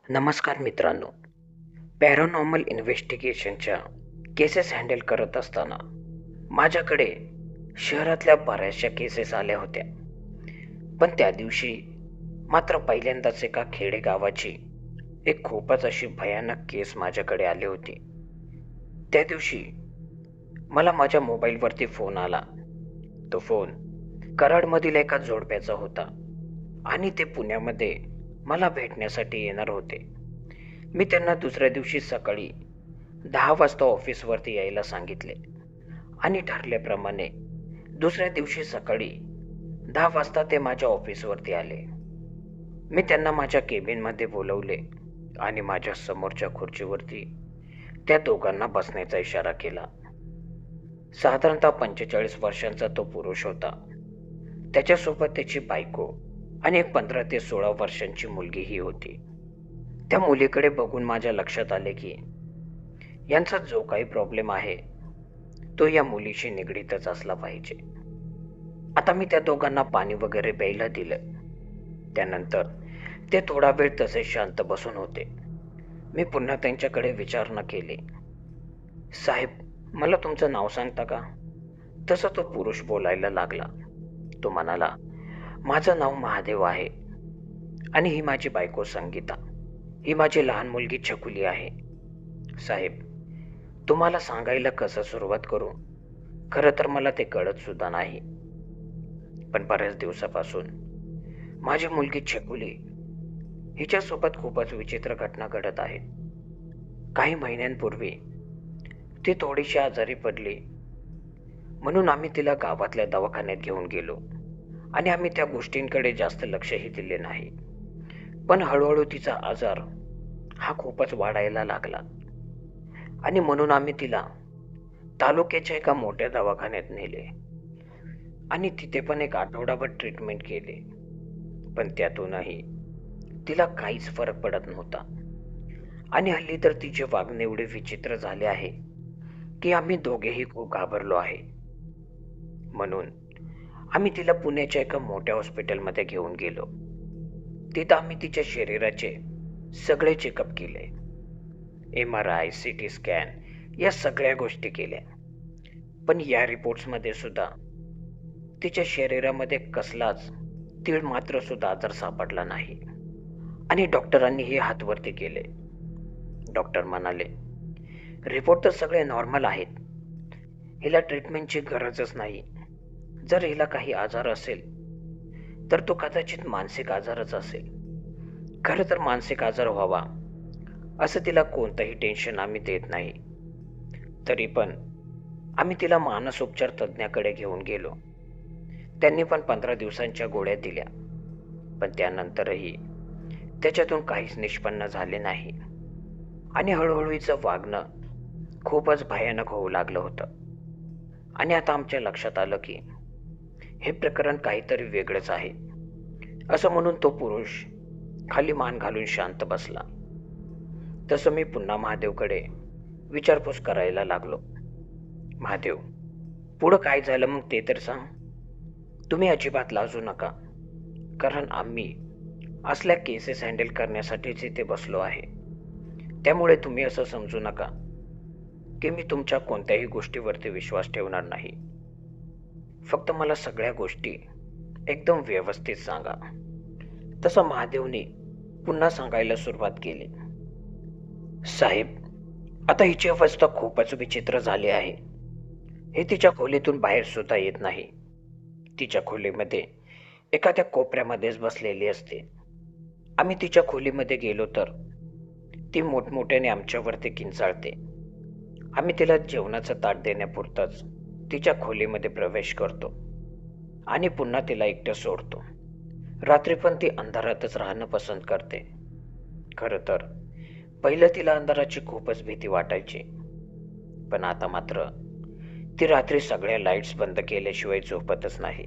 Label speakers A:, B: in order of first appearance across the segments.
A: नमस्कार मित्रांनो. Paranormal इन्व्हेस्टिगेशनच्या cases handle करत असताना माझ्याकडे शहरातल्या बऱ्याचशा केसेस आल्या होत्या. पण त्या दिवशी मात्र पहिल्यांदाच एका खेडेगावाची एक खूपच अशी भयानक केस माझ्याकडे आली होती. त्या दिवशी मला माझ्या मोबाईलवरती फोन आला. तो फोन कराडमधील एका जोडप्याचा होता आणि ते पुण्यामध्ये मला भेटण्यासाठी येणार होते. मी त्यांना दुसऱ्या दिवशी सकाळी 10 वाजता ऑफिसवरती यायला सांगितले आणि ठरल्याप्रमाणे दुसऱ्या दिवशी सकाळी 10 वाजता ते माझ्या ऑफिसवरती आले. मी त्यांना माझ्या केबिनमध्ये बोलवले आणि माझ्या समोरच्या खुर्चीवरती त्या दोघांना बसण्याचा इशारा केला. साधारणतः 45 वर्षांचा तो पुरुष होता. त्याच्यासोबत त्याची बायको आणि एक 15 ते 16 वर्षांची मुलगीही होती. त्या मुलीकडे बघून माझ्या लक्षात आले की यांचा जो काही प्रॉब्लेम आहे तो या मुलीशी निगडीतच असला पाहिजे. आता मी त्या दोघांना पाणी वगैरे प्यायला दिलं. त्यानंतर ते थोडा वेळ तसे शांत बसून होते. मी पुन्हा त्यांच्याकडे विचारणा केली, साहेब, मला तुमचं नाव सांगता का? तसं तो पुरुष बोलायला लागला. तो म्हणाला, माझं नाव महादेव आहे आणि ही माझी बायको संगीता. ही माझी लहान मुलगी छकुली आहे. साहेब, तुम्हाला सांगायला कसं सुरुवात करू? खरं तर मला ते कळत सुद्धा नाही. पण बऱ्याच दिवसापासून माझी मुलगी छकुली हिच्यासोबत खूपच विचित्र घटना घडत आहेत. काही महिन्यांपूर्वी ती थोडीशी आजारी पडली म्हणून आम्ही तिला गावातल्या दवाखान्यात घेऊन गेलो आणि आम्ही त्या गोष्टींकडे जास्त लक्षही दिले नाही. पण हळूहळू तिचा आजार हा खूपच वाढायला लागला आणि म्हणून आम्ही तिला तालुक्याच्या एका मोठ्या दवाखान्यात नेले आणि तिथे पण एक आठवडाभर ट्रीटमेंट केली. पण त्यातूनही तिला काहीच फरक पडत नव्हता आणि हल्ली तर तिचे वागणे एवढे विचित्र झाले आहे की आम्ही दोघेही खूप घाबरलो आहे. म्हणून आम्ही तिला पुण्याच्या एका मोठ्या हॉस्पिटलमध्ये घेऊन गेलो. तिथं आम्ही तिच्या शरीराचे सगळे चेकअप केले. MRI, CT स्कॅन या सगळ्या गोष्टी केल्या. पण या रिपोर्ट्समध्ये सुद्धा तिच्या शरीरामध्ये कसलाच तीळ मात्र सुद्धा आजार सापडला नाही आणि डॉक्टरांनी हे हात वरती केले. डॉक्टर म्हणाले, रिपोर्ट तर सगळे नॉर्मल आहेत. हिला ट्रीटमेंटची गरजच नाही. जर हिला काही आजार असेल तर तो कदाचित मानसिक आजारच असेल. खरं तर मानसिक आजार व्हावा असं तिला कोणतंही टेन्शन आम्ही देत नाही. तरी पण आम्ही तिला मानसोपचार तज्ज्ञाकडे घेऊन गेलो. त्यांनी पण 15 दिवसांच्या गोळ्या दिल्या. पण त्यानंतरही त्याच्यातून काहीच निष्पन्न झाले नाही आणि हळूहळू हिचं वागणं खूपच भयानक होऊ लागलं होतं. आणि आता आमच्या लक्षात आलं की हे प्रकरण काहीतरी वेगळंच आहे. असं म्हणून तो पुरुष खाली मान घालून शांत बसला. तसं मी पुन्हा महादेवकडे विचारपूस करायला लागलो. महादेव, पुढं काय झालं मग ते तर सांग. तुम्ही अजिबात लाजू नका, कारण आम्ही असल्या केसेस हँडल करण्यासाठीच इथे बसलो आहे. त्यामुळे तुम्ही असं समजू नका की मी तुमच्या कोणत्याही गोष्टीवरती विश्वास ठेवणार नाही. फक्त मला सगळ्या गोष्टी एकदम व्यवस्थित सांगा. तसं महादेवने पुन्हा सांगायला सुरुवात केली. साहेब, आता हिची अवस्था खूपच विचित्र झाली आहे. हे तिच्या खोलीतून बाहेर सुद्धा येत नाही. तिच्या खोलीमध्ये एखाद्या कोपऱ्यामध्येच बसलेली असते. आम्ही तिच्या खोलीमध्ये गेलो तर ती मोठमोठ्याने आमच्यावरती किंचाळते. आम्ही तिला जेवणाचं ताट देण्यापुरतंच तिच्या खोलीमध्ये प्रवेश करतो आणि पुन्हा तिला एकटं सोडतो. रात्री पण ती अंधारातच राहणं पसंत करते. खरं तर पहिलं तिला अंधाराची खूपच भीती वाटायची, पण आता मात्र ती रात्री सगळ्या लाईट्स बंद केल्याशिवाय झोपतच नाही.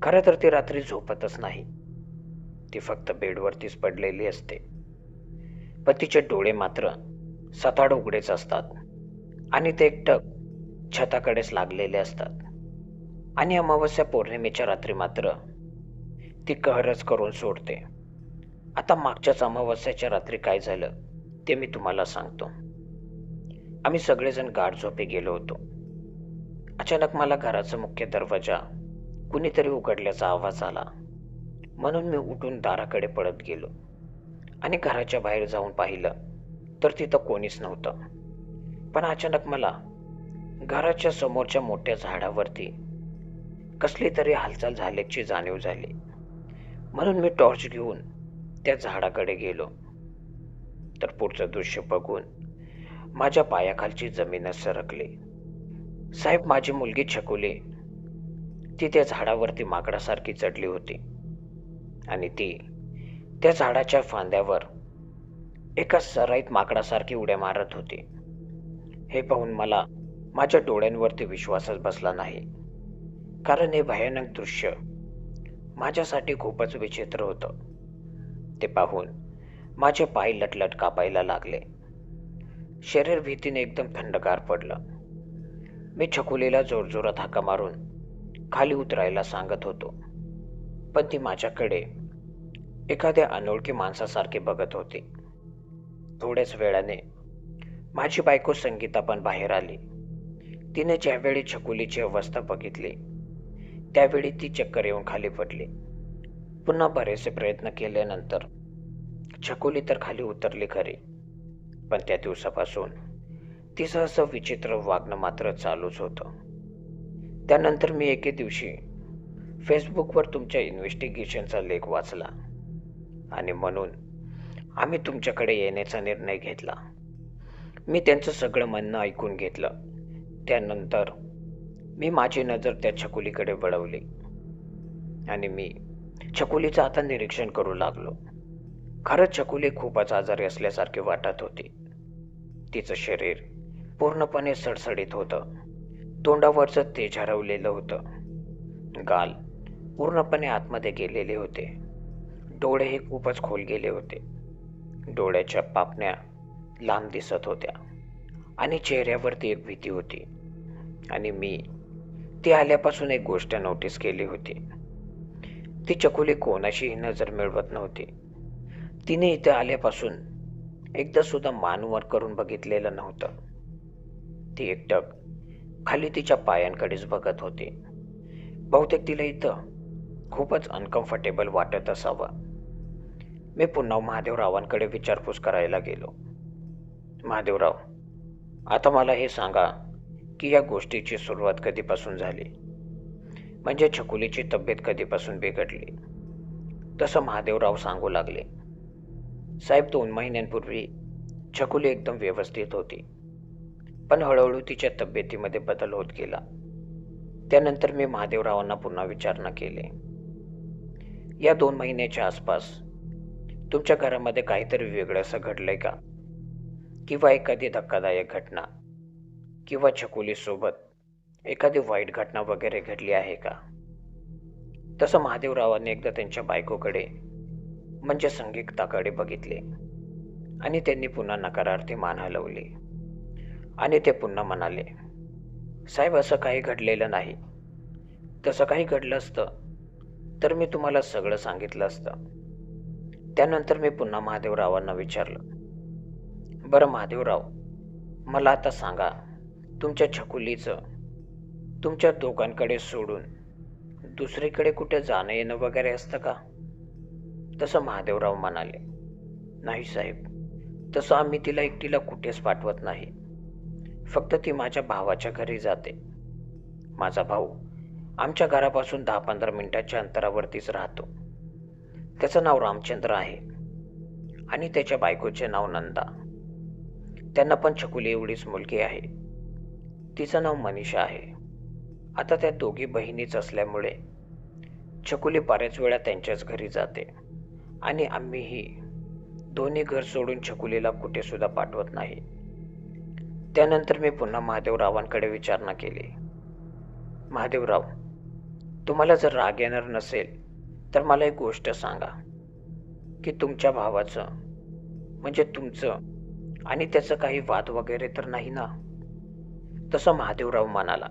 A: खरं तर ती रात्री झोपतच नाही. ती फक्त बेडवरतीच पडलेली असते. पण तिचे डोळे मात्र सताड उघडेच असतात आणि ते एकटक छताकडेच लागलेले असतात. आणि अमावस्या पौर्णिमेच्या रात्री मात्र ती कहरच करून सोडते. आता मागच्याच अमावस्याच्या रात्री काय झालं ते मी तुम्हाला सांगतो. आम्ही सगळेजण गाढ झोपी गेलो होतो. अचानक मला घराचा मुख्य दरवाजा कुणीतरी उघडल्याचा आवाज आला. म्हणून मी उठून दाराकडे पळत गेलो आणि घराच्या बाहेर जाऊन पाहिलं तर तिथं कोणीच नव्हतं. पण अचानक मला घराच्या समोरच्या मोठ्या झाडावरती कसली तरी हालचाल झाल्याची जाणीव झाली. म्हणून मी टॉर्च घेऊन त्या झाडाकडे गेलो तर पुढचं दृश्य बघून माझ्या पायाखालची जमीनच सरकली. साहेब, माझी मुलगी छकुली ती त्या झाडावरती माकडासारखी चढली होती आणि ती त्या झाडाच्या फांद्यावर एका सराईत माकडासारखी उड्या मारत होती. हे पाहून मला माझ्या डोळ्यांवरती विश्वासच बसला नाही, कारण हे भयानक दृश्य माझ्यासाठी खूपच विचित्र होतं. ते पाहून माझे पाय लटलट कापायला लागले. शरीर भीतीने एकदम थंडगार पडलं. मी छकुलीला जोरजोरात हाका मारून खाली उतरायला सांगत होतो, पण ती माझ्याकडे एखाद्या अनोळखी माणसासारखी बघत होती. थोड्याच वेळाने माझी बायको संगीता पण बाहेर आली. तिने ज्यावेळी छकुलीची अवस्था बघितली त्यावेळी ती चक्कर येऊन खाली पडली. पुन्हा बरेचसे प्रयत्न केल्यानंतर छकुली तर खाली उतरली खरी, पण त्या दिवसापासून तिचं असं विचित्र वागणं मात्र चालूच होतं. त्यानंतर मी एके दिवशी फेसबुकवर तुमच्या इन्व्हेस्टिगेशनचा लेख वाचला आणि म्हणून आम्ही तुमच्याकडे येण्याचा निर्णय घेतला. मी त्यांचं सगळं म्हणणं ऐकून घेतलं. त्यानंतर मी माझी नजर त्या छकुलीकडे वळवली आणि मी छकुलीचं आता निरीक्षण करू लागलो. खरंच छकुली खूपच आजारी असल्यासारखे वाटत होती. तिचं शरीर पूर्णपणे सडसडीत होतं. तोंडावरचं तेज हरवलेलं होतं. गाल पूर्णपणे आतमध्ये गेलेले होते. डोळे हे खूपच खोल गेले होते. डोळ्याच्या पापण्या लांब दिसत होत्या आणि चेहऱ्यावरती एक भीती होती. आणि मी ती आल्यापासून एक गोष्ट नोटीस केली होती. ती छकुली कोणाशीही नजर मिळवत नव्हती. तिने इथे आल्यापासून एकदा सुद्धा मान वर करून बघितलेलं नव्हतं. ती एकटक खाली तिच्या पायांकडेच बघत होती. बहुतेक तिला इथं खूपच अनकम्फर्टेबल वाटत असावं. मी पुन्हा महादेवरावांकडे विचारपूस करायला गेलो. महादेवराव, आता मला हे सांगा की या गोष्टीची सुरुवात कधीपासून झाली, म्हणजे छकुलीची तब्येत कधीपासून बिघडली. तसं महादेवराव सांगू लागले. साहेब, 2 महिन्यांपूर्वी छकुली एकदम व्यवस्थित होती, पण हळूहळू तिच्या तब्येतीमध्ये बदल होत गेला. त्यानंतर मी महादेवरावांना पुन्हा विचारणा केली. या 2 महिन्याच्या आसपास तुमच्या घरामध्ये काहीतरी वेगळं असं घडलंय का, किंवा एखादी धक्कादायक घटना किंवा छकुलीसोबत एखादी वाईट घटना वगैरे घडली आहे का? तसं महादेवरावांनी एकदा त्यांच्या बायकोकडे म्हणजे संगीताकडे बघितले आणि त्यांनी पुन्हा नकारार्थी मान हलवली आणि ते पुन्हा म्हणाले, साहेब, असं काही घडलेलं नाही. तसं काही घडलं असतं तर मी तुम्हाला सगळं सांगितलं असतं. त्यानंतर मी पुन्हा महादेवरावांना विचारलं, बरं महादेवराव, मला आता सांगा, तुमच्या छकुलीचं तुमच्या दोघांकडे सोडून दुसरीकडे कुठे जाणं येणं वगैरे असतं का? तसं महादेवराव म्हणाले, नाही साहेब, तसं आम्ही तिला एकटीला कुठेच पाठवत नाही. फक्त ती माझ्या भावाच्या घरी जाते. माझा भाऊ आमच्या घरापासून 10-15 मिनिटाच्या अंतरावरतीच राहतो. त्याचं नाव रामचंद्र आहे आणि त्याच्या बायकोचे नाव नंदा. त्यांना पण छकुली एवढीच मुलगी आहे. तिचं नाव मनीषा आहे. आता त्या दोघी बहिणीच असल्यामुळे छकुली बऱ्याच वेळा त्यांच्याच घरी जाते आणि आम्हीही दोन्ही घर सोडून छकुलीला कुठे सुद्धा पाठवत नाही. त्यानंतर मी पुन्हा महादेवरावांकडे विचारणा केली. महादेवराव, तुम्हाला जर राग येणार नसेल तर मला एक गोष्ट सांगा की तुमच्या भावाचं म्हणजे तुमचं आणि त्याचं काही वाद वगैरे तर नाही ना? तसं महादेवराव म्हणाला,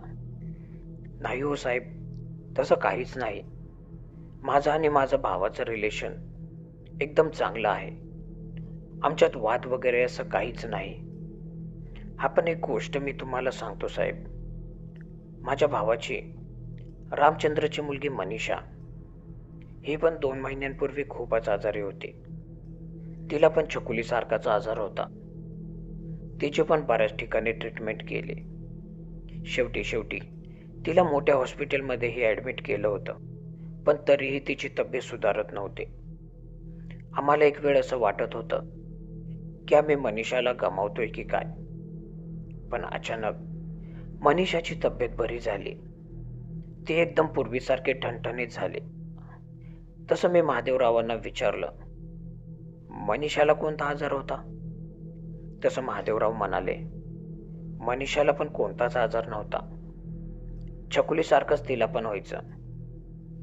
A: नाही हो साहेब, तसं काहीच नाही. माझं आणि माझं भावाचं रिलेशन एकदम चांगला आहे. आमच्यात वाद वगैरे असं काहीच नाही. हा पण एक गोष्ट मी तुम्हाला सांगतो साहेब. माझ्या भावाची, रामचंद्रची मुलगी मनीषा, ही पण 2 महिन्यांपूर्वी खूपच आजारी होती. तिला पण छकुलीसारखाचा आजार होता. तिची पण बऱ्याच ठिकाणी ट्रीटमेंट केली. शेवटी शेवटी तिला मोठ्या हॉस्पिटलमध्येही ॲडमिट केलं होतं. पण तरीही तिची तब्येत सुधारत नव्हती. आम्हाला एक वेळ असं वाटत होतं की आम्ही मनीषाला गमावतोय की काय. पण अचानक मनीषाची तब्येत बरी झाली. ती एकदम पूर्वीसारखे ठणठणीत झाली. तसं मी महादेवरावांना विचारलं, मनीषाला कोणता आजार होता? तसं महादेवराव म्हणाले, मनीषाला पण कोणताच आजार नव्हता. छकुलीसारखंच तिला पण व्हायचं.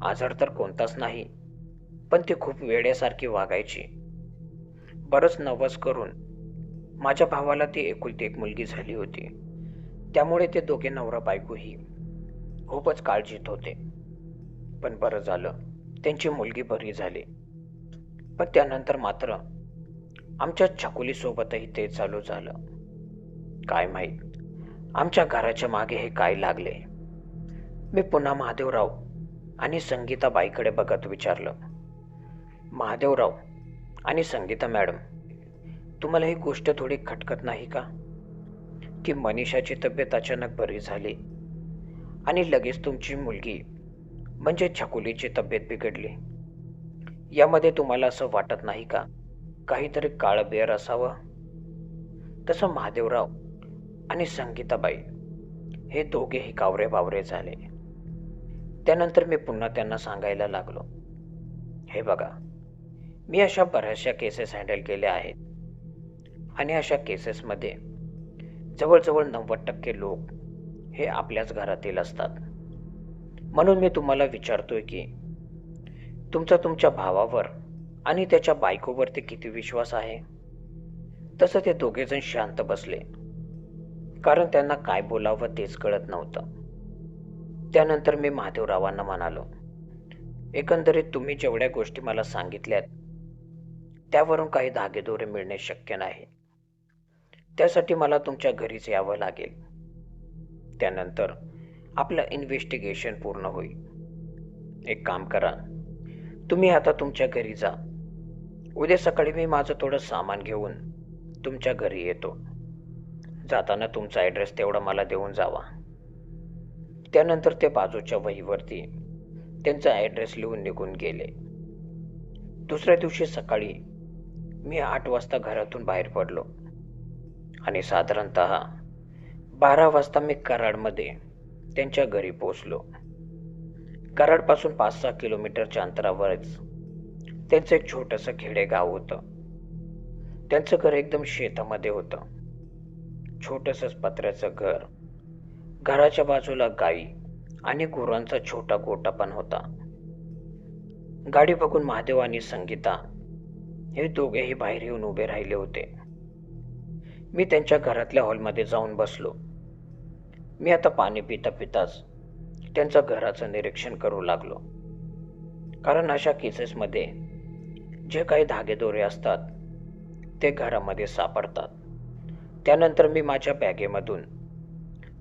A: आजार तर कोणताच नाही, पण ती खूप वेड्यासारखी वागायची. बरंच नवस करून माझ्या भावाला ती एकुलती एक मुलगी झाली होती. त्यामुळे ते दोघे नवरा बायकोही खूपच काळजीत होते. पण बरं झालं, त्यांची मुलगी बरी झाली. पण त्यानंतर मात्र आमच्या छकुलीसोबतही ते चालू झालं. काय माहीत आमच्या घराच्या मागे हे काय लागले. मी पुन्हा महादेवराव आणि संगीताबाईकडे बघत विचारलं, महादेवराव आणि संगीता मॅडम, तुम्हाला ही गोष्ट थोडी खटकत नाही का, की मनीषाची तब्येत अचानक बरी झाली आणि लगेच तुमची मुलगी म्हणजे छकुलीची तब्येत बिघडली? यामध्ये तुम्हाला असं वाटत नाही का काहीतरी काळं बेर असावं? तसं महादेवराव आणि संगीताबाई हे दोघेही कावरे बावरे झाले. त्यानंतर मी पुन्हा त्यांना सांगायला लागलो, हे बघा, मी अशा बऱ्याचशा केसेस हँडल केल्या आहेत आणि अशा केसेसमध्ये जवळजवळ 90% लोक हे आपल्याच घरातील असतात. म्हणून मी तुम्हाला विचारतोय की तुमचा तुमच्या भावावर आणि त्याच्या बायकोवरती किती विश्वास आहे? तसं ते दोघेजण शांत बसले, कारण त्यांना काय बोलावं तेच कळत नव्हतं. त्यानंतर मी महादेवरावांना म्हणालो, एकंदरीत तुम्ही जेवढ्या गोष्टी मला सांगितल्यात त्यावरून काही धागेदोरे मिळणे शक्य नाही. त्यासाठी मला तुमच्या घरीच यावं लागेल. त्यानंतर आपलं इन्व्हेस्टिगेशन पूर्ण होईल. एक काम करा, तुम्ही आता तुमच्या घरी जा. उद्या सकाळी मी माझं थोडं सामान घेऊन तुमच्या घरी येतो. जाताना तुमचा ॲड्रेस तेवढा मला देऊन जावा. त्यानंतर ते बाजूच्या वहीवरती त्यांचा ॲड्रेस लिहून निघून गेले. दुसऱ्या दिवशी सकाळी मी 8 वाजता घरातून बाहेर पडलो आणि साधारणतः 12 वाजता मी कराडमध्ये त्यांच्या घरी पोचलो. कराडपासून 5-6 किलोमीटरच्या अंतरावरच त्यांचं एक छोटंसं खेडेगाव होतं. त्यांचं घर एकदम शेतामध्ये होतं. छोटंसंच पत्र्याचं घर. घराच्या बाजूला गाई आणि गुरांचा छोटा गोठा पण होता. गाडी बघून महादेव आणि संगीता हे दोघेही बाहेर येऊन उभे राहिले होते. मी त्यांच्या घरातल्या हॉलमध्ये जाऊन बसलो. मी आता पाणी पिता पिताच त्यांचं घराचं निरीक्षण करू लागलो, कारण अशा केसेसमध्ये जे काही धागेदोरे असतात ते घरामध्ये सापडतात. त्यानंतर मी माझ्या बॅगेमधून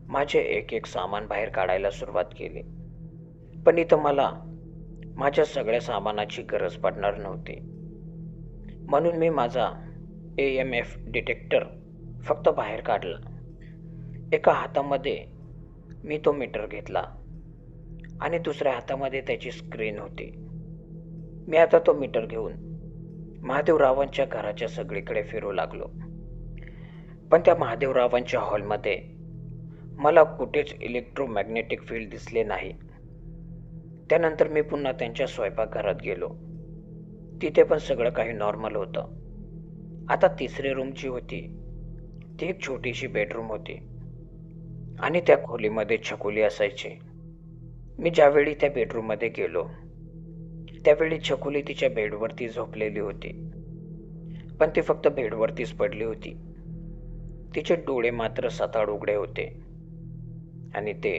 A: माझे एक एक सामान बाहेर काढायला सुरुवात केली. पण इथं मला माझ्या सगळ्या सामानाची गरज पडणार नव्हती. म्हणून मी माझा AMF डिटेक्टर फक्त बाहेर काढला. एका हातामध्ये मी तो मीटर घेतला आणि दुसऱ्या हातामध्ये त्याची स्क्रीन होती. मी आता तो मीटर घेऊन महादेवरावांच्या घराच्या सगळीकडे फिरू लागलो. पण त्या महादेवरावांच्या हॉलमध्ये मला कुठेच इलेक्ट्रोमॅग्नेटिक फील्ड दिसले नाही. त्यानंतर मी पुन्हा त्यांच्या स्वयंपाकघरात गेलो. तिथे पण सगळं काही नॉर्मल होतं. आता तिसरी रूम जी होती ती एक छोटीशी बेडरूम होती आणि त्या खोलीमध्ये छकुली असायची. मी ज्यावेळी त्या बेडरूममध्ये गेलो त्यावेळी छकुली तिच्या बेडवरती झोपलेली होती. पण ती फक्त बेडवरतीच पडली होती. तिचे डोळे मात्र सताड उघडे होते आणि ते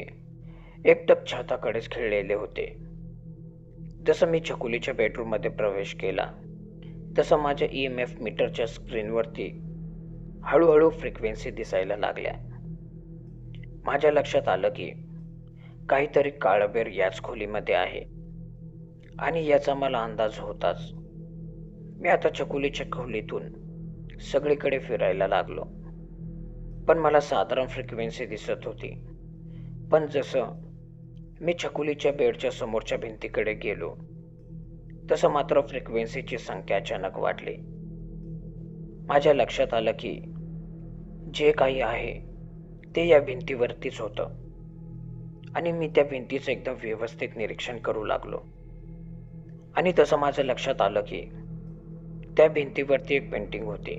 A: एकटक छताकडेच खिळलेले होते. जसं मी छकुलीच्या बेडरूममध्ये प्रवेश केला तसं माझ्या EMF मीटरच्या स्क्रीनवरती हळूहळू फ्रिक्वेन्सी दिसायला लागल्या. माझ्या लक्षात आलं की काहीतरी काळबेर याच खोलीमध्ये आहे आणि याचा मला अंदाज होताच. मी आता चकुलीच्या खोलीतून सगळीकडे फिरायला लागलो, पण मला साधारण फ्रिक्वेन्सी दिसत होती. पण जसं मी छकुलीच्या बेडच्या समोरच्या भिंतीकडे गेलो, तसं मात्र फ्रिक्वेन्सीची संख्या अचानक वाढली. माझ्या लक्षात आलं की जे काही आहे ते या भिंतीवरतीच होतं आणि मी त्या भिंतीचं एकदम व्यवस्थित निरीक्षण करू लागलो. आणि तसं माझं लक्षात आलं की त्या भिंतीवरती एक पेंटिंग होती.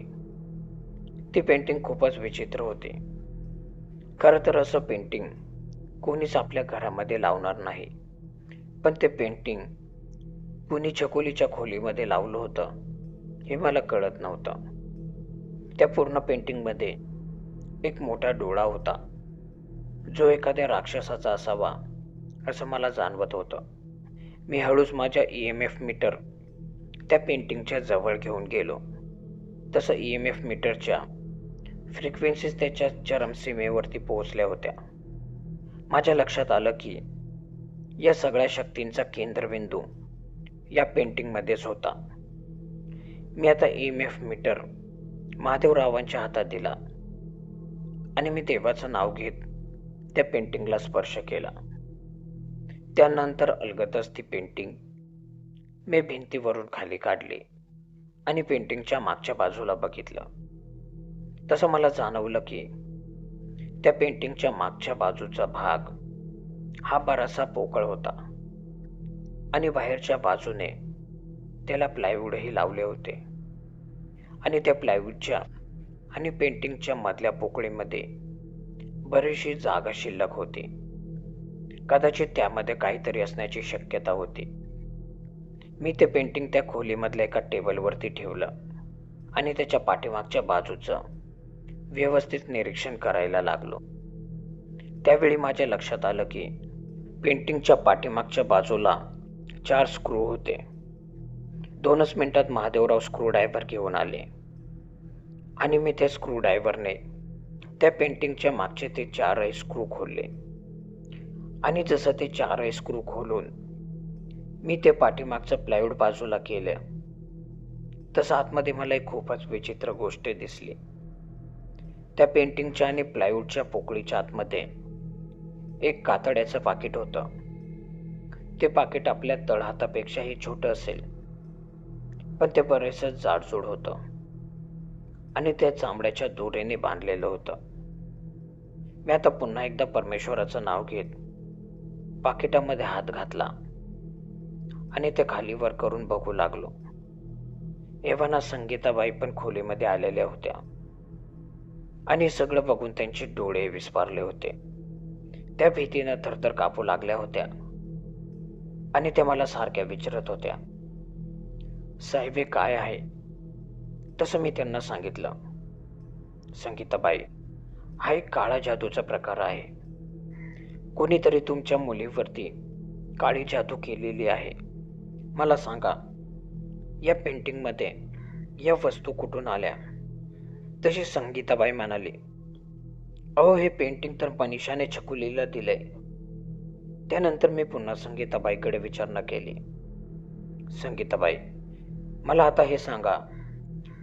A: ती पेंटिंग खूपच विचित्र होती. खरं तर असं पेंटिंग कोणीच आपल्या घरामध्ये लावणार नाही, पण ते पेंटिंग कुणी चकोलीच्या खोलीमध्ये लावलं होतं हे मला कळत नव्हतं. त्या पूर्ण पेंटिंगमध्ये एक मोठा डोळा होता, जो एखाद्या राक्षसाचा असावा असं मला जाणवत होतं. मी हळूच माझ्या EMF मीटर त्या पेंटिंगच्या जवळ घेऊन गेलो. तसं EMF मीटरच्या फ्रिक्वेन्सीज त्याच्या चरमसीमेवरती पोहोचल्या होत्या. माझ्या लक्षात आलं की या सगळ्या शक्तींचा केंद्रबिंदू या पेंटिंगमध्येच होता. मी आता EMF मीटर महादेवरावांच्या हातात दिला आणि मी देवाचं नाव घेत त्या पेंटिंगला स्पर्श केला. त्यानंतर अलगदच ती पेंटिंग मी भिंतीवरून खाली काढली आणि पेंटिंगच्या मागच्या बाजूला बघितलं. तसं मला जाणवलं की त्या पेंटिंगच्या मागच्या बाजूचा भाग हा बराचसा पोकळ होता आणि बाहेरच्या बाजूने त्याला प्लायवूडही लावले होते आणि त्या प्लायवूडच्या आणि पेंटिंगच्या मधल्या पोकळीमध्ये बरीचशी जागा शिल्लक होती. कदाचित त्यामध्ये काहीतरी असण्याची शक्यता होती. मी ते पेंटिंग त्या खोलीमधल्या एका टेबलवरती ठेवलं आणि त्याच्या पाठीमागच्या बाजूचं व्यवस्थित निरीक्षण करायला लागलो. त्यावेळी माझ्या लक्षात आलं की पेंटिंगच्या पाठीमागच्या बाजूला 4 स्क्रू होते. 2च मिनिटात महादेवराव स्क्रूड्रायव्हर घेऊन आले आणि मी त्या स्क्रूड्रायव्हरने त्या पेंटिंगच्या मागचे ते 4ही स्क्रू खोलले आणि जसं ते 4ही स्क्रू खोलून मी ते पाठीमागचं प्लायवूड बाजूला केलं, तसं आतमध्ये मला एक खूपच विचित्र गोष्ट दिसली. त्या पेंटिंगच्या आणि प्लायवूडच्या पोकळीच्या आतमध्ये एक कातड्याचं पाकिट होतं. ते पाकिट आपल्या तळहातापेक्षाही छोटं असेल, पण ते बरेचसं जाडजूड होतं आणि त्या चामड्याच्या दोऱ्याने बांधलेलं होतं. मी आता पुन्हा एकदा परमेश्वराचं नाव घेत पाकिटामध्ये हात घातला आणि ते खालीवर करून बघू लागलो. एव्हाना संगीताबाई पण खोलीमध्ये आलेल्या होत्या आणि सगळं बघून त्यांचे डोळे विस्फारले होते. त्या भीतीनं थरथर कापू लागल्या होत्या आणि त्या मला सारख्या विचारत होत्या, साहेब हे काय आहे? तसं मी त्यांना सांगितलं, संगीताबाई, हा एक काळा जादूचा प्रकार आहे. कोणीतरी तुमच्या मुलीवरती काळी जादू केलेली आहे. मला सांगा, या पेंटिंगमध्ये या वस्तू कुठून आल्या? तशी संगीताबाई म्हणाली, अहो हे पेंटिंग तर मनीषाने छकुलीला दिलंय. त्यानंतर मी पुन्हा संगीताबाईकडे विचारणा केली, संगीताबाई, मला आता हे सांगा,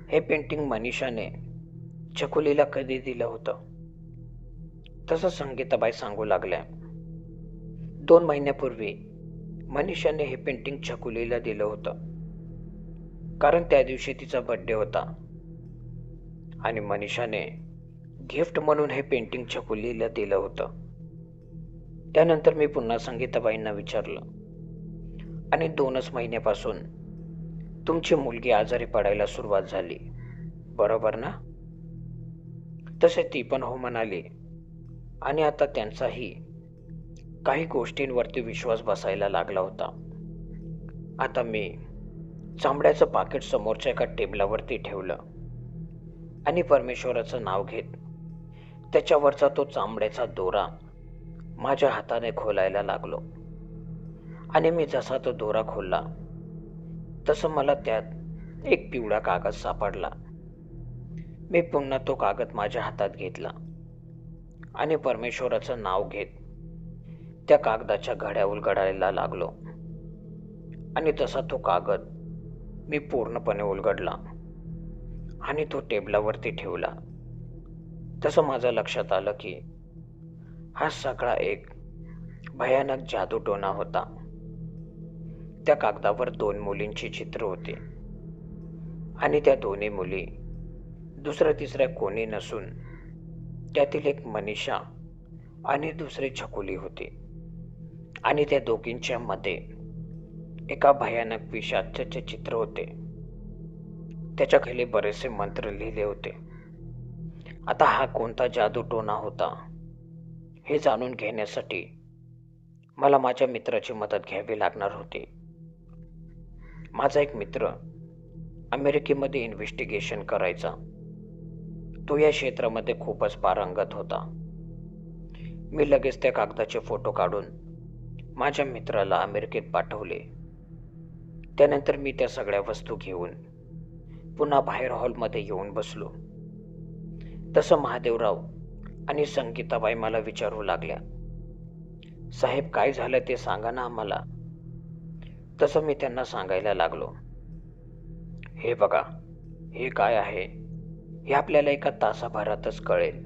A: हे पेंटिंग मनीषाने छकुलीला कधी दिलं होतं? तसं संगीताबाई सांगू लागल्या, 2 महिन्यापूर्वी मनीषाने हे पेंटिंग छकुलीला दिलं होतं, कारण त्या दिवशी तिचा बर्थडे होता आणि मनीषाने गिफ्ट म्हणून हे पेंटिंग छकुलीला दिलं होतं. त्यानंतर मी पुन्हा संगीताबाईंना विचारलं, आणि 2च महिन्यापासून तुमची मुलगी आजारी पडायला सुरुवात झाली, बरोबर ना? तसे ती पण हो म्हणाली आणि आता त्यांचाही काही गोष्टींवरती विश्वास बसायला लागला होता. आता मी चांबड्याचं पाकिट समोरच्या एका टेबलावरती ठेवलं आणि परमेश्वराचं नाव घेत त्याच्यावरचा तो चांबड्याचा दोरा माझ्या हाताने खोलायला लागलो आणि मी जसा तो दोरा खोलला तसं मला त्यात एक पिवळा कागद सापडला. मी पुन्हा तो कागद माझ्या हातात घेतला आणि परमेश्वराचं नाव घेत त्या कागदाच्या घड्या उलगडायला लागलो. आणि तसा तो कागद मी पूर्णपणे उलगडला आणि तो टेबलावरती ठेवला. तसं माझं लक्षात आलं की हा सगळा एक भयानक जादूटोणा होता. त्या कागदावर 2 मुलींची चित्र होती आणि त्या दोन्ही मुली दुसऱ्या तिसऱ्या कोणी नसून त्यातील एक मनीषा आणि दुसरी छकुली होती. आणि त्या दोघींच्या मध्ये एका भयानक पिशाचाचे चित्र होते. त्याच्या खाली बरेचसे मंत्र लिहिले होते. आता हा कोणता जादूटोणा होता हे जाणून घेण्यासाठी मला माझ्या मित्राची मदत घ्यावी लागणार होती. माझा एक मित्र अमेरिकेमध्ये इन्व्हेस्टिगेशन करायचा. तो या क्षेत्रामध्ये खूपच पारंगत होता. मी लगेच त्या कागदाचे फोटो काढून माझ्या मित्राला अमेरिकेत पाठवले. त्यानंतर मी त्या सगळ्या वस्तू घेऊन पुन्हा बाहेर हॉलमध्ये येऊन बसलो. तसं महादेवराव आणि संगीताबाई मला विचारू लागल्या, साहेब काय झालं ते सांगा ना आम्हाला. तसं मी त्यांना सांगायला लागलो, हे बघा, हे काय आहे हे आपल्याला एका तासाभरातच कळेल.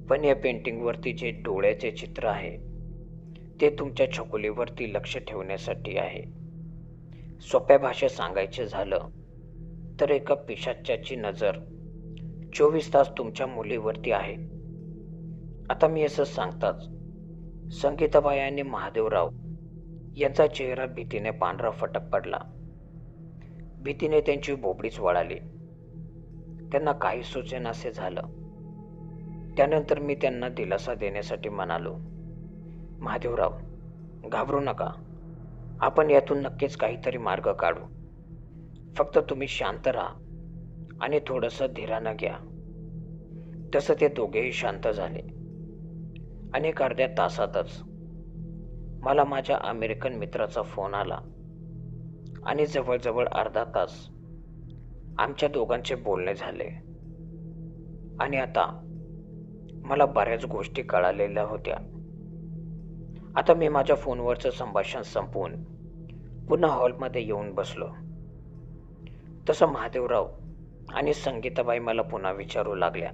A: पण या पेंटिंगवरती जे डोळ्याचे चित्र आहे ते तुमच्या छकुलीवरती लक्ष ठेवण्यासाठी आहे. सोप्या भाषेत सांगायचे झालं तर एका पिशाच्याची नजर 24 तास तुमच्या मुलीवरती आहे. आता मी असं सांगताच संगीताबाई आणि महादेवराव यांचा चेहरा भीतीने पांढरा फटक पडला. भीतीने त्यांची बोबडीच वळाली. त्यांना काही सुचेनासे झालं. त्यानंतर मी त्यांना दिलासा देण्यासाठी म्हणालो, महादेवराव घाबरू नका, आपण यातून नक्कीच काहीतरी मार्ग काढू. फक्त तुम्ही शांत राहा आणि थोडंसं धीरानं घ्या. तसं ते दोघेही शांत झाले आणि एक अर्ध्या तासातच मला माझ्या अमेरिकन मित्राचा फोन आला आणि जवळजवळ अर्धा तास आमच्या दोघांचे बोलणे झाले. आणि आता मला बऱ्याच गोष्टी कळालेल्या होत्या. आता मी माझ्या फोनवरचं संभाषण संपवून पुन्हा हॉलमध्ये येऊन बसलो. तसं महादेवराव आणि संगीताबाई मला पुन्हा विचारू लागल्या,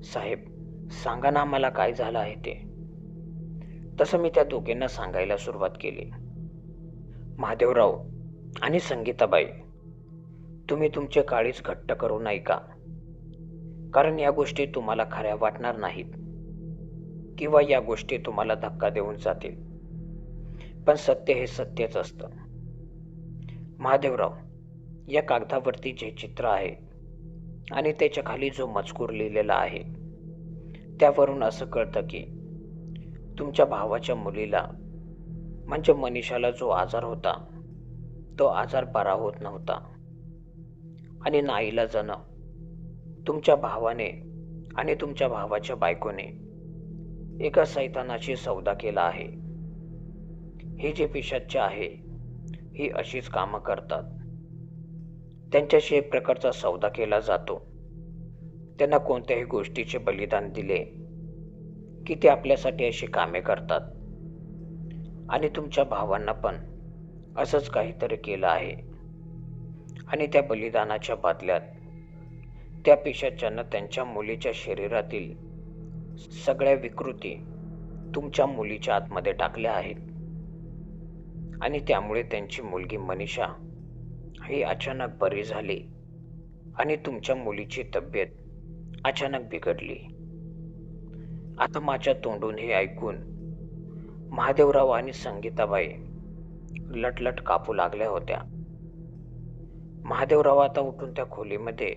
A: साहेब सांगा ना मला काय झालं आहे ते. तसं मी त्या दोघींना सांगायला सुरुवात केली. महादेवराव आणि संगीताबाई, तुम्ही तुमचे काळीज घट्ट करू ऐका, कारण या गोष्टी तुम्हाला खऱ्या वाटणार नाहीत किंवा या गोष्टी तुम्हाला धक्का देऊन जातील. पण सत्य हे सत्यच असतं. महादेवराव, या कागदावरती जे चित्र आहे आणि त्याच्या खाली जो मजकूर लिहिलेला आहे त्यावरून असं कळतं की तुमच्या भावाच्या मुलीला म्हणजे मनीषाला जो आजार होता तो आजार बरा होत नव्हता आणि नाईलाजानं तुमच्या भावाने आणि तुमच्या भावाच्या बायकोने एका सैतानाशी सौदा केला आहे. हे जे पिशाच्च आहे ही अशीच कामं करतात. त्यांच्याशी एक प्रकारचा सौदा केला जातो. त्यांना कोणत्याही गोष्टीचे बलिदान दिले की ते आपल्यासाठी अशी कामे करतात. आणि तुमच्या भावांना पण असंच काहीतरी केलं आहे. आणि त्या बलिदानाच्या बदल्यात त्या पिशाच्चानं त्यांच्या मुलीच्या शरीरातील सगळ्या विकृती तुमच्या मुलीच्या आतमध्ये टाकल्या आहेत. आणि त्यामुळे त्यांची मुलगी मनीषा ही अचानक बरी झाली आणि तुमच्या मुलीची तब्येत अचानक बिघडली. आता माझ्या तोंडून हे ऐकून महादेवराव आणि संगीताबाई लटलट कापू लागल्या होत्या. महादेवराव आता उठून त्या खोलीमध्ये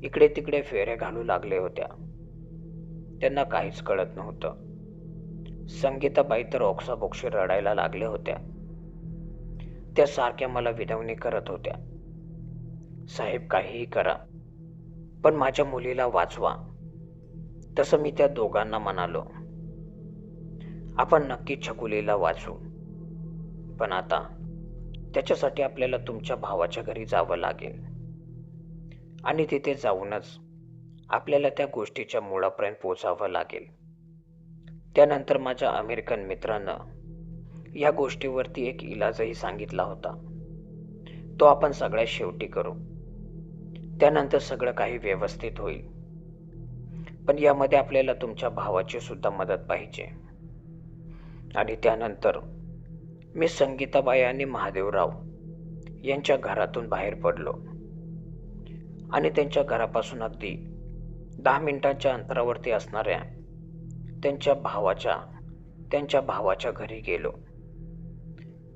A: इकडे तिकडे फेऱ्या घालू लागले होत्या. त्यांना काहीच कळत नव्हतं. संगीताबाई तर ओक्साबोक्शी रडायला लागल्या होत्या. त्या सारख्या मला विनवणी करत होत्या, साहेब काहीही करा पण माझ्या मुलीला वाचवा. तसं मी त्या दोघांना म्हणालो, आपण नक्की छकुलीला वाचवू, पण आता त्याच्यासाठी आपल्याला तुमच्या भावाच्या घरी जावं लागेल आणि तिथे जाऊनच आपल्याला त्या गोष्टीच्या मुळापर्यंत पोहोचावं लागेल. त्यानंतर माझ्या अमेरिकन मित्रानं या गोष्टीवरती एक इलाजही सांगितला होता. तो आपण सगळ्यात शेवटी करू. त्यानंतर सगळं काही व्यवस्थित होईल. पण यामध्ये आपल्याला तुमच्या भावाची सुद्धा मदत पाहिजे. आणि त्यानंतर मी संगीताबाई आणि महादेवराव यांच्या घरातून बाहेर पडलो आणि त्यांच्या घरापासून अगदी 10 मिनिटांच्या अंतरावरती असणाऱ्या त्यांच्या भावाच्या घरी गेलो.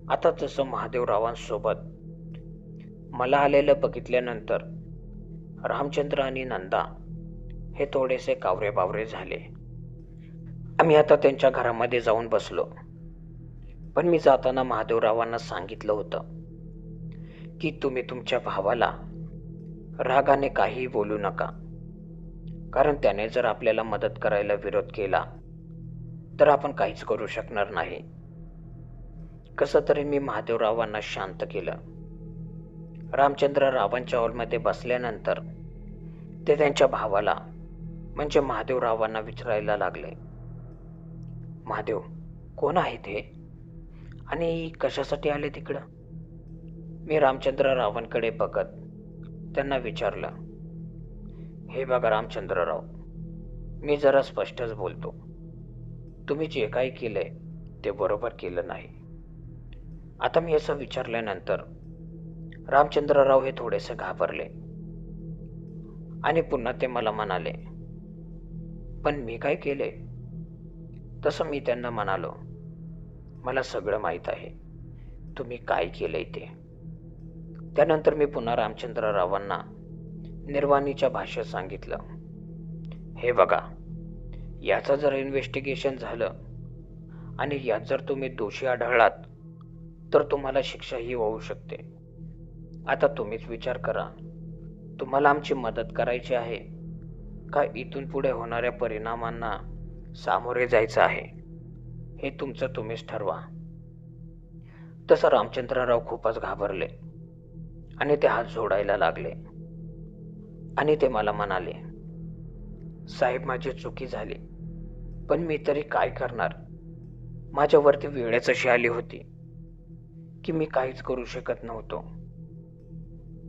A: आता जसं महादेवरावांसोबत मला आलेलं बघितल्यानंतर रामचंद्र आणि नंदा हे थोडेसे कावरे-बावरे झाले. आम्ही आता त्यांच्या घरामध्ये जाऊन बसलो. पण मी जाताना महादेवरावांना सांगितलं होतं की तुम्ही तुमच्या भावाला रागाने काहीही बोलू नका, कारण त्याने जर आपल्याला मदत करायला विरोध केला तर आपण काहीच करू शकणार नाही. कसं तरी मी महादेवरावांना शांत केलं. रामचंद्र रावांच्या हॉलमध्ये बसल्यानंतर ते त्यांच्या भावाला म्हणजे महादेवरावांना विचारायला लागले, महादेव, कोण आहेत हे आणि कशासाठी आले तिकडं? मी रामचंद्र रावांकडे बघत त्यांना विचारलं, हे बघा रामचंद्रराव, मी जरा स्पष्टच बोलतो. तुम्ही जे काही केलंय ते बरोबर केलं नाही. आता मी असं विचारल्यानंतर रामचंद्रराव हे थोडेसे घाबरले आणि पुन्हा ते मला म्हणाले, पण मी काय केले? तसं मी त्यांना म्हणालो, मला सगळं माहीत आहे तुम्ही काय केलंय ते. त्यानंतर मी पुन्हा रामचंद्ररावांना निर्वाणीच्या भाषेत सांगितलं, हे बघा, याचं जर इन्व्हेस्टिगेशन झालं आणि यात जर तुम्ही दोषी आढळलात तर तुम्हाला शिक्षाही होऊ शकते. आता तुम्हीच विचार करा, तुम्हाला आमची मदत करायची आहे का इथून पुढे होणाऱ्या परिणामांना सामोरे जायचं आहे? हे तुमचं तुम्हीच ठरवा. तसं रामचंद्रराव खूपच घाबरले आणि ते हात जोडायला लागले आणि ते मला म्हणाले, साहेब, माझी चुकी झाली, पण मी तरी काय करणार? माझ्यावरती वेळच अशी आली होती की मी काहीच करू शकत नव्हतो.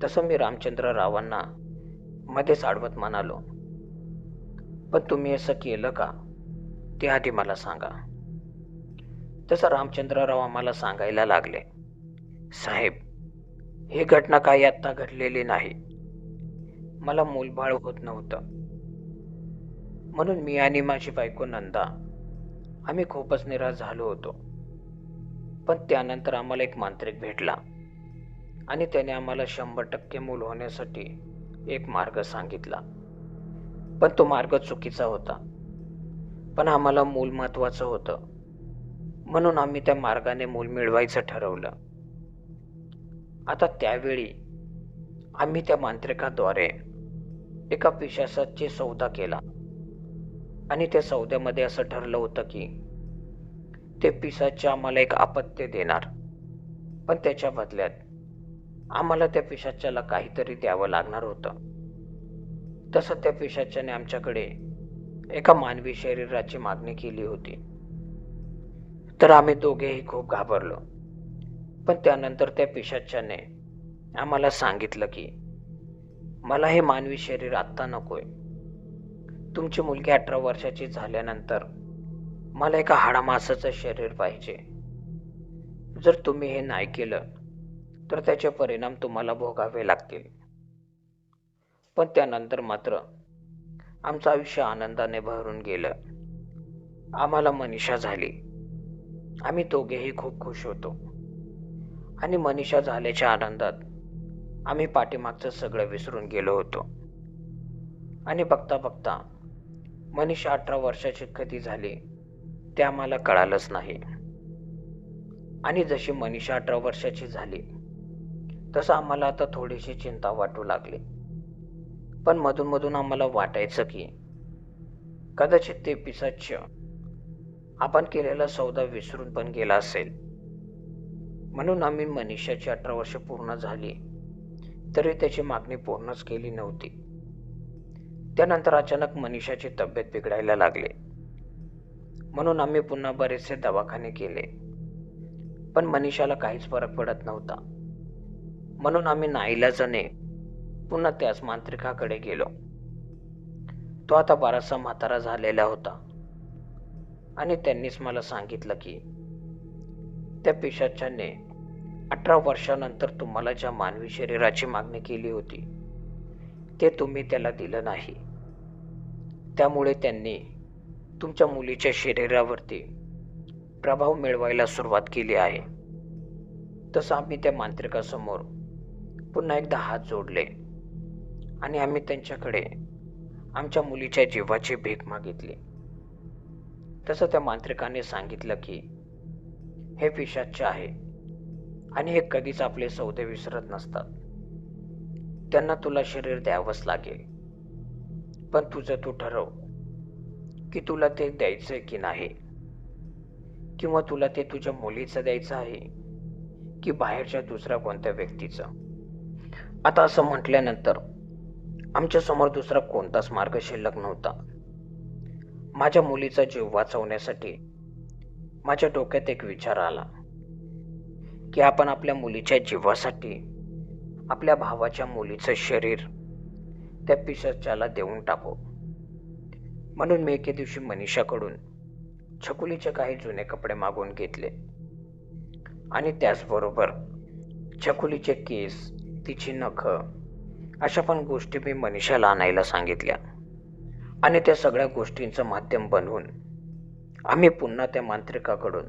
A: तसं मी रामचंद्ररावांना मध्येच अडवत म्हणालो, पण तुम्ही असं केलं का ते आधी मला सांगा. तसं रामचंद्रराव आम्हाला सांगायला लागले, साहेब, ही घटना काही आत्ता घडलेली नाही. मला मूलबाळ होत नव्हतं, म्हणून मी आणि माझी बायको नंदा आम्ही खूपच निराश झालो होतो. पण त्यानंतर आम्हाला एक मांत्रिक भेटला आणि त्याने आम्हाला 100% मूल होण्यासाठी एक मार्ग सांगितला. पण तो मार्ग चुकीचा होता. पण आम्हाला मूल महत्वाचं होतं, म्हणून आम्ही त्या मार्गाने मूल मिळवायचं ठरवलं. आता त्यावेळी आम्ही त्या मांत्रिकाद्वारे एका पिशाचाची सौदा केला आणि त्या सौद्यामध्ये असं ठरलं होतं की ते पिशाच आम्हाला एक अपत्य देणार, पण त्याच्या बदल्यात आम्हाला त्या पिशाच्याला काहीतरी द्यावं लागणार होतं. तसं त्या पिशाच्याने आमच्याकडे एका मानवी शरीराची मागणी केली होती. तर आम्ही दोघेही खूप घाबरलो. पण त्यानंतर त्या पिशाच्याने आम्हाला सांगितलं की मला हे मानवी शरीर आत्ता नकोय. तुमची मुलगी 18 वर्षाची झाल्यानंतर मला एका हाडामासाचं शरीर पाहिजे. जर तुम्ही हे नाही केलं तर त्याचे परिणाम तुम्हाला भोगावे लागतील. पण त्यानंतर मात्र आमचं आयुष्य आनंदाने भरून गेलं. आम्हाला मनीषा झाली. आम्ही दोघेही खूप खुश होतो आणि मनीषा झाल्याच्या आनंदात आम्ही पाठीमागचं सगळं विसरून गेलो होतो. आणि बघता बघता मनीषा 18 वर्षाची कधी झाली ते आम्हाला कळालंच नाही. आणि जशी मनीषा 18 वर्षाची झाली तसं आम्हाला आता थोडीशी चिंता वाटू लागली. पण मधून मधून आम्हाला वाटायचं की कदाचित ते पिशाच्य आपण केलेला सौदा विसरून पण गेला असेल. म्हणून आम्ही मनीषाची 18 वर्ष पूर्ण झाली तरी त्याची मागणी पूर्णच केली नव्हती. त्यानंतर अचानक मनीषाची तब्येत बिघडायला लागली. म्हणून आम्ही पुन्हा बरेचसे दवाखाने केले, पण मनीषाला काहीच फरक पडत नव्हता. म्हणून आम्ही नाईलाजाने पुन्हा त्याच मांत्रिकाकडे गेलो. तो आता बराचसा म्हातारा झालेला होता आणि त्यांनीच मला सांगितलं की त्या पिशाच्याने 18 वर्षानंतर तुम्हाला ज्या मानवी शरीराची मागणी केली होती ते तुम्ही त्याला दिलं नाही. त्यामुळे त्यांनी तुमच्या मुलीच्या शरीरावरती प्रभाव मिळवायला सुरुवात केली आहे. तसं आम्ही त्या मांत्रिकासमोर पुन्हा एकदा हात जोडले आणि आम्ही त्यांच्याकडे आमच्या मुलीच्या जीवाची भीक मागितली. तसं त्या मांत्रिकाने सांगितलं की हे पिशाच्च आहे आणि हे कधीच आपले सौदे विसरत नसतात. त्यांना तुला शरीर द्यावंच लागेल, पण तुझं तू ठरव की तुला ते द्यायचंय की नाही, किंवा तुला ते तुझ्या मुलीचं द्यायचं आहे की बाहेरच्या दुसऱ्या कोणत्या व्यक्तीचं. आता असं म्हटल्यानंतर आमच्या समोर दुसरा कोणताच मार्ग शिल्लक नव्हता. माझ्या मुलीचा जीव वाचवण्यासाठी माझ्या डोक्यात एक विचार आला की आपण आपल्या मुलीच्या जीवासाठी आपल्या भावाच्या मुलीचं शरीर त्या पिशाच्याला देऊन टाकू. म्हणून मी एके दिवशी मनीषाकडून छकुलीचे काही जुने कपडे मागून घेतले आणि त्याचबरोबर छकुलीचे केस, तिची नखं अशा पण गोष्टी मी मनीषाला आणायला सांगितल्या. आणि त्या सगळ्या गोष्टींचं माध्यम बनवून आम्ही पुन्हा त्या मांत्रिकाकडून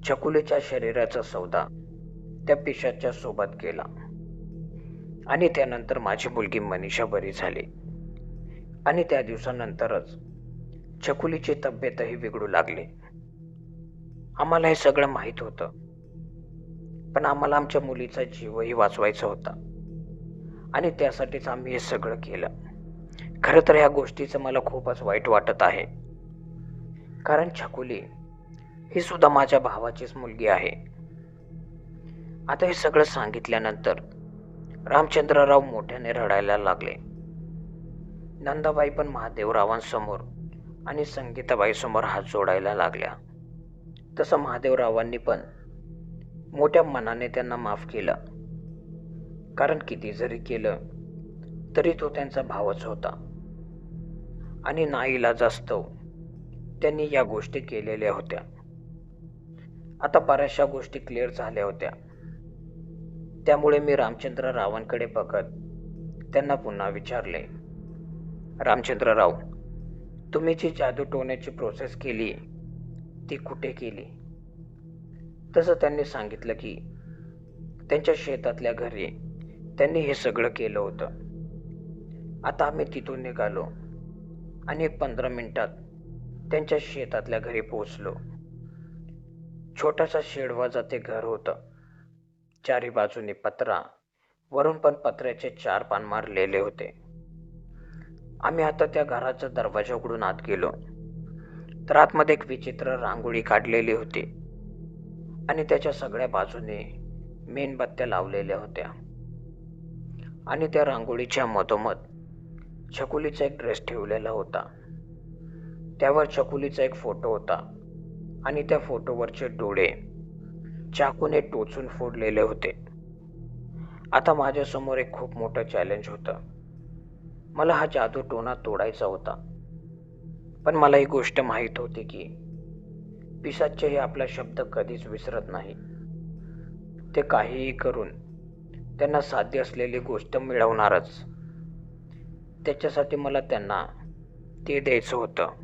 A: छकुलीच्या शरीराचा सौदा त्या पिशाच्या सोबत केला. आणि त्यानंतर माझी मुलगी मनीषा बरी झाली आणि त्या दिवसानंतरच छकुलीची तब्येतही बिघडू लागली. आम्हाला हे सगळं माहीत होतं, पण आम्हाला आमच्या मुलीचा जीवही वाचवायचा होता आणि त्यासाठीच आम्ही हे सगळं केलं. खरं तर ह्या गोष्टीचं मला खूपच वाईट वाटत आहे, कारण छकुली ही सुद्धा माझ्या भावाचीच मुलगी आहे. आता हे सगळं सांगितल्यानंतर रामचंद्रराव मोठ्याने रडायला लागले. नंदाबाई पण महादेवरावांसमोर आणि संगीताबाई समोर हात जोडायला लागल्या. तसं महादेवरावांनी पण मोठ्या मनाने त्यांना माफ केलं, कारण किती जरी केलं तरी तो त्यांचा भावच होता आणि नाईलाजास्तव त्यांनी या गोष्टी केलेल्या होत्या. आता बऱ्याचशा गोष्टी क्लिअर झाल्या होत्या. त्यामुळे मी रामचंद्ररावांकडे बघत त्यांना पुन्हा विचारले, रामचंद्रराव, तुम्ही जी जादू टोण्याची प्रोसेस केली ती कुठे केली? तसं त्यांनी सांगितलं की त्यांच्या शेतातल्या घरी त्यांनी हे सगळं केलं होतं. आता आम्ही तिथून निघालो आणि 15 मिनिटात त्यांच्या शेतातल्या घरी पोहोचलो. छोटासा शेडवाजा ते घर होतं. चारी बाजूनी पत्रा, वरून पण पत्र्याचे 4 पान मारलेले होते. आम्ही आता त्या घराचा दरवाजा उघडून आत गेलो तर आतमध्ये एक विचित्र रांगोळी काढलेली होती आणि त्याच्या सगळ्या बाजूने मेणबत्त्या लावलेल्या होत्या. आणि त्या रांगोळीच्या मधोमध छकुलीचा एक ड्रेस ठेवलेला होता. त्यावर छकुलीचा एक फोटो होता आणि त्या फोटोवरचे डोळे चाकूने टोचून फोडलेले होते. आता माझ्यासमोर एक खूप मोठं चॅलेंज होतं. मला हा जादू टोना तोडायचा होता, पण मला ही गोष्ट माहीत होती की पिशाच्च हे आपला शब्द कधीच विसरत नाही. ते काहीही करून त्यांना साध्य असलेली गोष्ट मिळवणारच. त्याच्यासाठी मला त्यांना ते द्यायचं होतं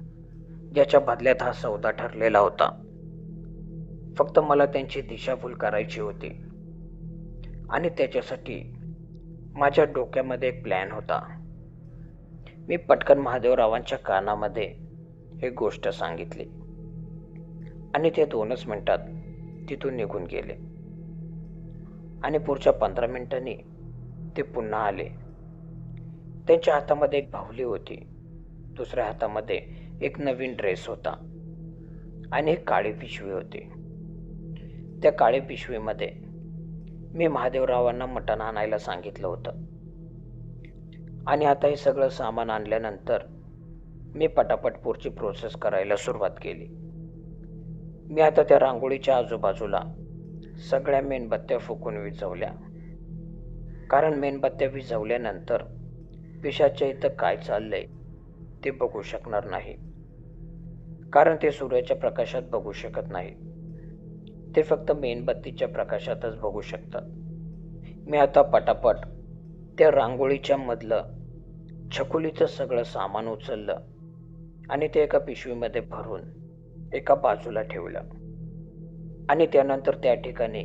A: ज्याच्या बदल्यात हा सौदा ठरलेला होता. फक्त मला त्यांची दिशाभूल करायची होती आणि त्याच्यासाठी माझ्या डोक्यामध्ये एक प्लॅन होता. मी पटकन महादेवरावांच्या कानामध्ये ही गोष्ट सांगितली आणि ते 2च मिनिटात तिथून निघून गेले. आणि पुढच्या 15 मिनिटांनी ते पुन्हा आले. त्यांच्या हातामध्ये एक बाहुली होती, दुसऱ्या हातामध्ये एक नवीन ड्रेस होता आणि एक काळी पिशवी होती. त्या काळ्या पिशवीमध्ये मी महादेवरावांना मटण आणायला सांगितलं होतं. आणि आता हे सगळं सामान आणल्यानंतर मी पटापट पुढची प्रोसेस करायला सुरुवात केली. मी आता त्या रांगोळीच्या आजूबाजूला सगळ्या मेणबत्त्या फुकून विझवल्या. कारण मेणबत्त्या विझवल्यानंतर पिशाच्या इथं काय चाललंय ते बघू शकणार नाही. कारण ते सूर्याच्या प्रकाशात बघू शकत नाही. ते फक्त मेणबत्तीच्या प्रकाशातच बघू शकतात. मी आता पटापट त्या रांगोळीच्या मधलं छकुलीचं सगळं सामान उचललं आणि ते एका पिशवीमध्ये भरून एका बाजूला ठेवलं. आणि त्यानंतर त्या ठिकाणी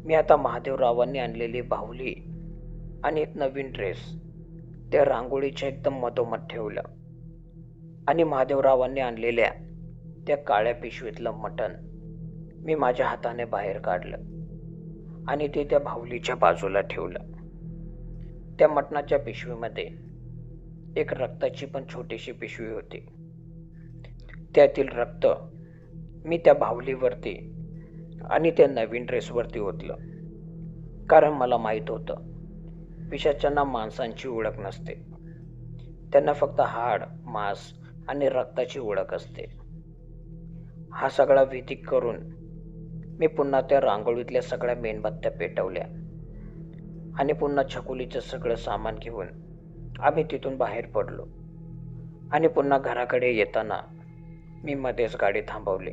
A: मी आता महादेवरावांनी आणलेली बाहुली आणि एक नवीन ड्रेस त्या रांगोळीच्या एकदम मधोमध ठेवलं. आणि महादेवरावांनी आणलेल्या त्या काळ्या पिशवीतलं मटण मी माझ्या हाताने बाहेर काढलं आणि ते त्या बाहुलीच्या बाजूला ठेवलं. त्या मटणाच्या पिशवीमध्ये एक रक्ताची पण छोटीशी पिशवी होती. त्यातील रक्त मी त्या बाहुलीवरती आणि त्या नवीन ड्रेसवरती ओतलं. कारण मला माहीत होतं पिशाच्यांना माणसांची ओळख नसते, त्यांना फक्त हाड, मांस आणि रक्ताची ओळख असते. हा सगळा विधी करून मी पुन्हा त्या रांगोळीतल्या सगळ्या मेणबत्त्या पेटवल्या आणि पुन्हा छकुलीचं सगळं सामान घेऊन आम्ही तिथून बाहेर पडलो. आणि पुन्हा घराकडे येताना मी मध्येच गाडी थांबवली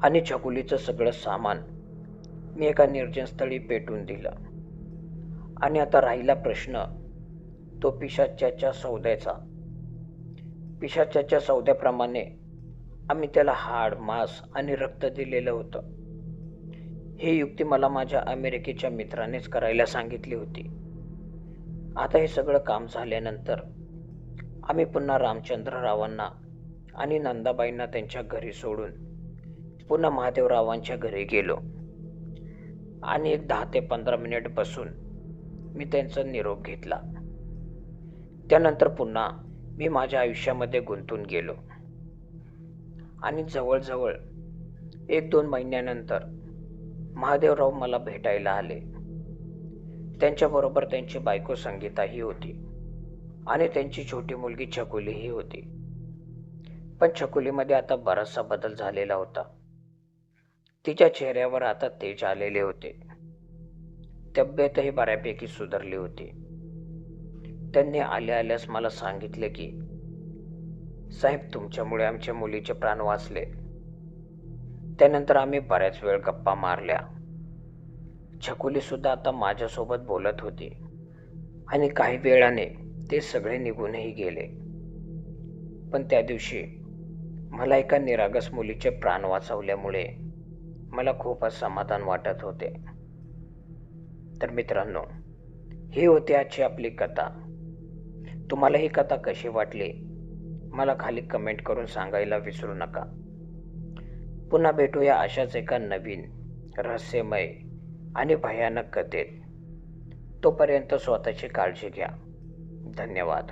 A: आणि छकुलीचं सगळं सामान मी एका निर्जन स्थळी पेटून दिलं. आणि आता राहिला प्रश्न तो पिशाच्याच्या सौद्याचा. पिशाच्याच्या सौद्याप्रमाणे आम्ही त्याला हाड, मांस आणि रक्त दिलेलं होतं. ही युक्ती मला माझ्या अमेरिकेच्या मित्रानेच करायला सांगितली होती. आता हे सगळं काम झाल्यानंतर आम्ही पुन्हा रामचंद्ररावांना आणि नंदाबाईंना त्यांच्या घरी सोडून पुन्हा महादेवरावांच्या घरी गेलो. आणि एक 10 ते 15 मिनिट बसून मी त्यांचा निरोप घेतला. त्यानंतर पुन्हा मी माझ्या आयुष्यामध्ये गुंतून गेलो. आणि जवळजवळ 1-2 महिन्यानंतर महादेवराव मला भेटायला आले. त्यांच्याबरोबर त्यांची बायको संगीताही होती आणि त्यांची छोटी मुलगी छकुलीही होती. पण छकुलीमध्ये आता बराचसा बदल झालेला होता. तिच्या चेहऱ्यावर आता तेज आलेले होते. तब्येतही बऱ्यापैकी सुधारली होती. त्यांनी आल्यास मला सांगितले की साहेब, तुमच्यामुळे आमच्या मुलीचे प्राण वाचले. त्यानंतर आम्ही बऱ्याच वेळ गप्पा मारल्या. छकुली सुद्धा आता माझ्यासोबत बोलत होती. आणि काही वेळाने ते सगळे निघूनही गेले. पण त्या दिवशी मला एका निरागस मुलीचे प्राण वाचवल्यामुळे मला खूपच समाधान वाटत होते. तर मित्रांनो, ही होती आजची आपली कथा. तुम्हाला ही कथा कशी वाटली मला खाली कमेंट करून सांगायला विसरू नका. पुन्हा भेटूया अशाच एका नवीन रहस्यमय आणि भयानक कथेत. तोपर्यंत स्वतःची काळजी घ्या. धन्यवाद.